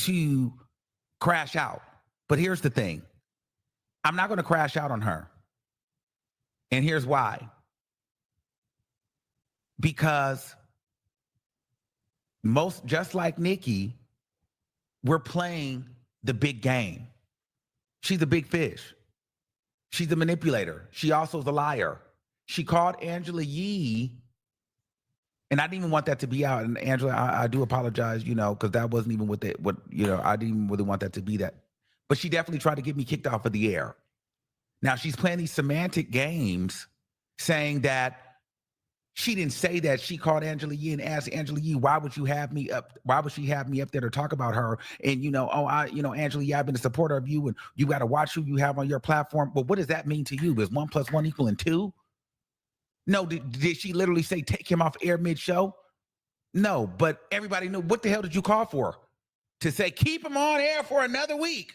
to crash out. But here's the thing. I'm not going to crash out on her. And here's why. Because just like Nikki, we're playing the big game. She's a big fish. She's a manipulator. She also is a liar. She called Angela Yee, and I didn't even want that to be out. And Angela, I do apologize, because that wasn't even I didn't even really want that to be that. But she definitely tried to get me kicked off of the air. Now she's playing these semantic games, saying that she didn't say that. She called Angela Yee and asked Angela Yee, why would she have me up there to talk about her? And, Angela Yee, I've been a supporter of you, and you got to watch who you have on your platform. But what does that mean to you? Is 1 + 1 = 2? No, did she literally say, take him off air mid-show? No, but everybody knew. What the hell did you call for? To say, keep him on air for another week.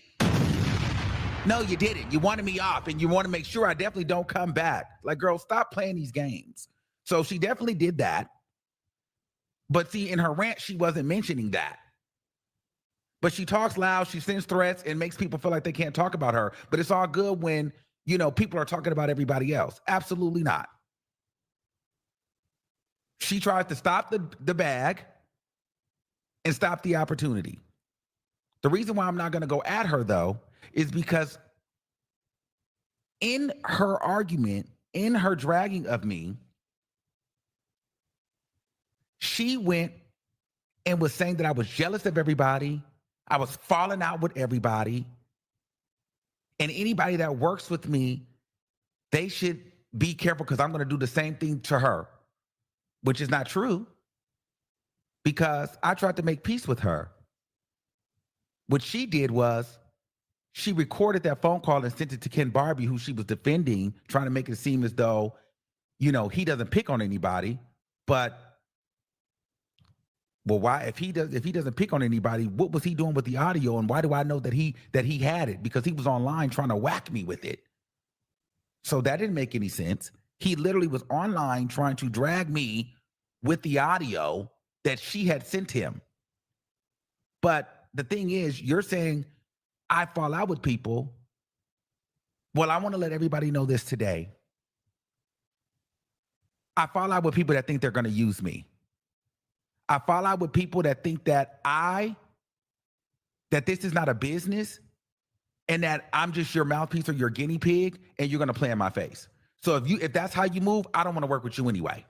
No, you didn't. You wanted me off, and you want to make sure I definitely don't come back. Like, girl, stop playing these games. So she definitely did that. But see, in her rant, she wasn't mentioning that. But she talks loud, she sends threats, and makes people feel like they can't talk about her. But it's all good when, people are talking about everybody else. Absolutely not. She tries to stop the bag and stop the opportunity. The reason why I'm not going to go at her, though, is because in her argument, in her dragging of me, she went and was saying that I was jealous of everybody. I was falling out with everybody. And anybody that works with me, they should be careful because I'm going to do the same thing to her, which is not true, because I tried to make peace with her. What she did was she recorded that phone call and sent it to Ken Barbie, who she was defending, trying to make it seem as though, he doesn't pick on anybody. But well, why, if he doesn't pick on anybody, what was he doing with the audio? And why do I know that he had it? Because he was online trying to whack me with it. So that didn't make any sense. He literally was online trying to drag me with the audio that she had sent him. But the thing is, you're saying I fall out with people. Well, I want to let everybody know this today. I fall out with people that think they're going to use me. I fall out with people that think that this is not a business and that I'm just your mouthpiece or your guinea pig and you're going to play in my face. So if that's how you move, I don't want to work with you anyway.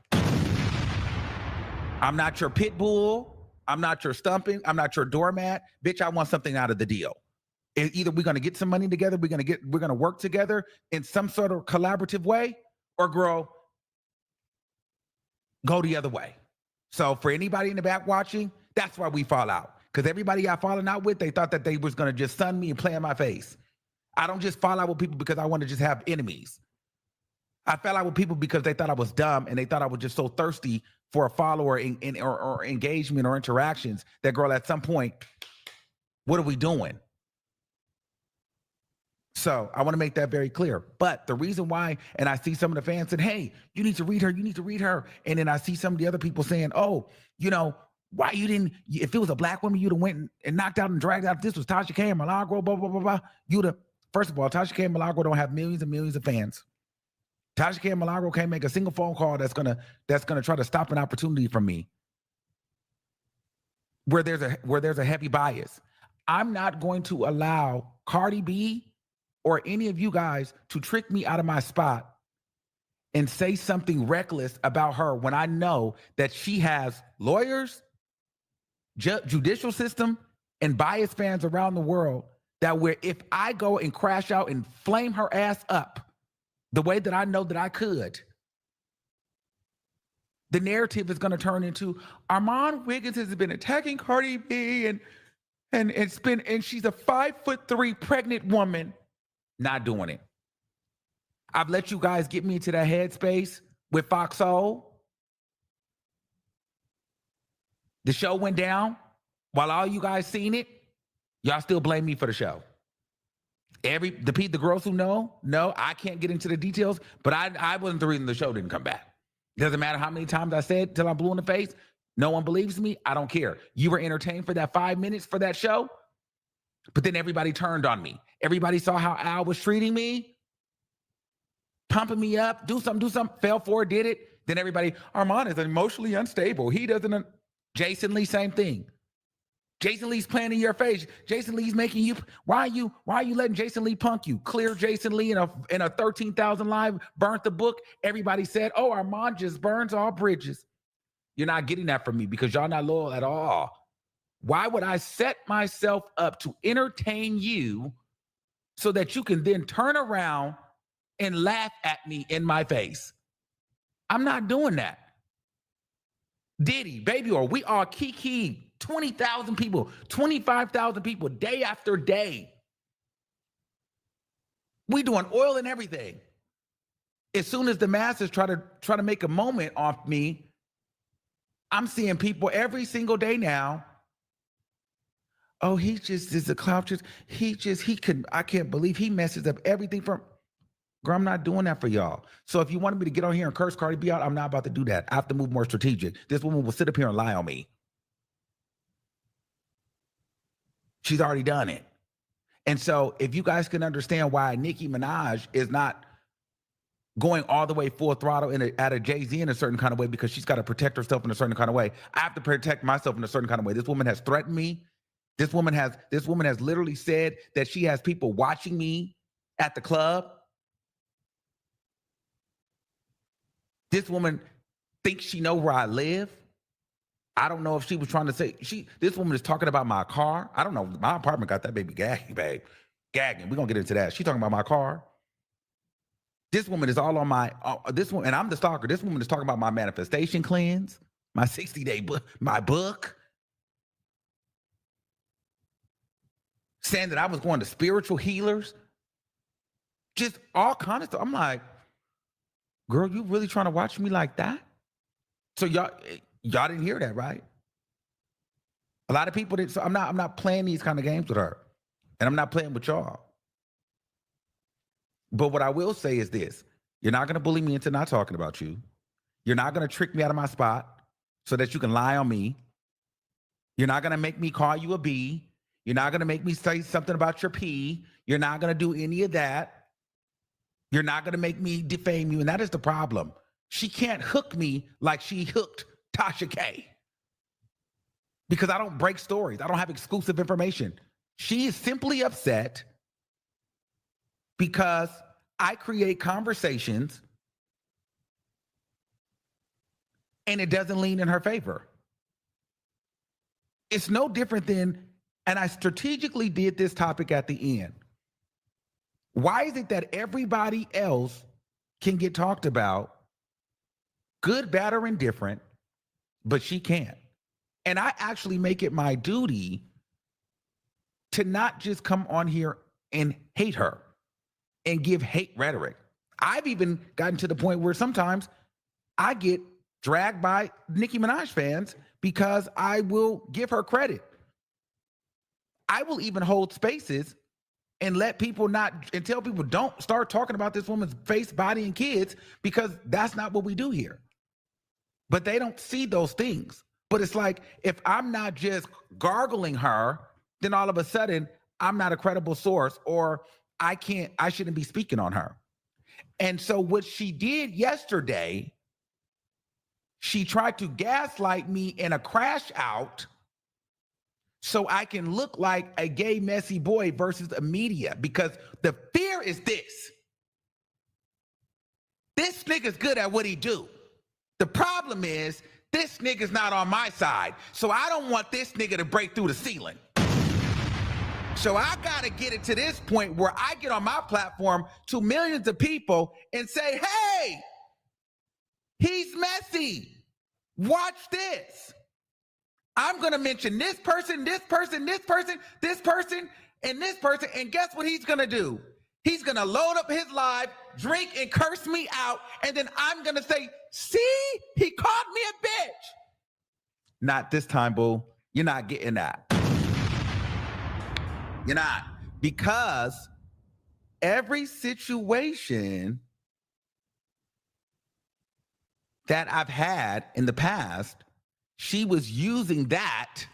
I'm not your pit bull. I'm not your stumping. I'm not your doormat. Bitch, I want something out of the deal. Either we're going to get some money together, we're going to work together in some sort of collaborative way, or girl, go the other way. So for anybody in the back watching, that's why we fall out. Because everybody I fallen out with, they thought that they was going to just sun me and play in my face. I don't just fall out with people because I want to just have enemies. I fell out with people because they thought I was dumb and they thought I was just so thirsty for a follower or engagement or interactions that, girl, at some point, what are we doing? So I want to make that very clear. But the reason why, and I see some of the fans saying, hey, you need to read her. And then I see some of the other people saying, oh, why you didn't, if it was a black woman, you'd have went and knocked out and dragged out. If this was Tasha K and Milagro, blah, blah, blah, blah. First of all, Tasha K and Milagro don't have millions and millions of fans. Tasha K and Milagro can't make a single phone call that's gonna try to stop an opportunity from me. Where there's a heavy bias. I'm not going to allow Cardi B or any of you guys to trick me out of my spot and say something reckless about her when I know that she has lawyers, judicial system, and biased fans around the world that where if I go and crash out and flame her ass up the way that I know that I could, the narrative is going to turn into Armand Wiggins has been attacking Cardi B and she's a 5'3" pregnant woman. Not doing it. I've let you guys get me into that headspace with Fox Soul. The show went down. While all you guys seen it, y'all still blame me for the show. The girls who know, I can't get into the details, but I wasn't the reason the show didn't come back. Doesn't matter how many times I said till I'm blue in the face. No one believes me. I don't care. You were entertained for that 5 minutes for that show. But then everybody turned on me. Everybody saw how Al was treating me, pumping me up, do something, fell for it, did it. Then everybody, Armand is emotionally unstable. He doesn't, Jason Lee, same thing. Jason Lee's playing in your face. Jason Lee's making you, why are you letting Jason Lee punk you? Clear Jason Lee in a 13,000 live, burnt the book. Everybody said, oh, Armand just burns all bridges. You're not getting that from me because y'all not loyal at all. Why would I set myself up to entertain you so that you can then turn around and laugh at me in my face? I'm not doing that. Diddy, Baby Oil, we are Kiki. 20,000 people, 25,000 people, day after day. We doing oil and everything. As soon as the masses try to make a moment off me, I'm seeing people every single day now. Oh, he just is a clout. I can't believe he messes up everything from. Girl, I'm not doing that for y'all. So if you wanted me to get on here and curse Cardi B out, I'm not about to do that. I have to move more strategic. This woman will sit up here and lie on me. She's already done it. And so if you guys can understand why Nicki Minaj is not going all the way full throttle at a Jay-Z in a certain kind of way because she's got to protect herself in a certain kind of way, I have to protect myself in a certain kind of way. This woman has threatened me. This woman has literally said that she has people watching me at the club. This woman thinks she knows where I live. I don't know if she was trying to say, this woman is talking about my car. I don't know. My apartment got that baby gagging, babe. Gagging. We're going to get into that. She's talking about my car. This woman is all on my, this one, and I'm the stalker. This woman is talking about my manifestation cleanse, my 60-day book, my book. Saying that I was going to spiritual healers. Just all kinds of stuff. I'm like, girl, you really trying to watch me like that? So y'all didn't hear that, right? A lot of people didn't. So I'm not playing these kind of games with her. And I'm not playing with y'all. But what I will say is this. You're not going to bully me into not talking about you. You're not going to trick me out of my spot so that you can lie on me. You're not going to make me call you a B. You're not going to make me say something about your P. You're not going to do any of that. You're not going to make me defame you. And that is the problem. She can't hook me like she hooked Tasha K. Because I don't break stories. I don't have exclusive information. She is simply upset because I create conversations and it doesn't lean in her favor. It's no different than, and I strategically did this topic at the end. Why is it that everybody else can get talked about, good, bad, or indifferent, but she can't? And I actually make it my duty to not just come on here and hate her and give hate rhetoric. I've even gotten to the point where sometimes I get dragged by Nicki Minaj fans because I will give her credit. I will even hold spaces and let people and tell people don't start talking about this woman's face, body, and kids because that's not what we do here. But they don't see those things. But it's like, if I'm not just gargling her, then all of a sudden I'm not a credible source or I shouldn't be speaking on her. And so what she did yesterday, she tried to gaslight me in a crash out so I can look like a gay, messy boy versus a media, because the fear is this. This nigga's good at what he do. The problem is this nigga's not on my side. So I don't want this nigga to break through the ceiling. So I gotta get it to this point where I get on my platform to millions of people and say, hey, he's messy. Watch this. I'm gonna mention this person, this person, this person, this person, and this person, and guess what he's gonna do? He's gonna load up his live, drink and curse me out, and then I'm gonna say, see, he called me a bitch. Not this time, boo. You're not getting that. You're not. Because every situation that I've had in the past, she was using that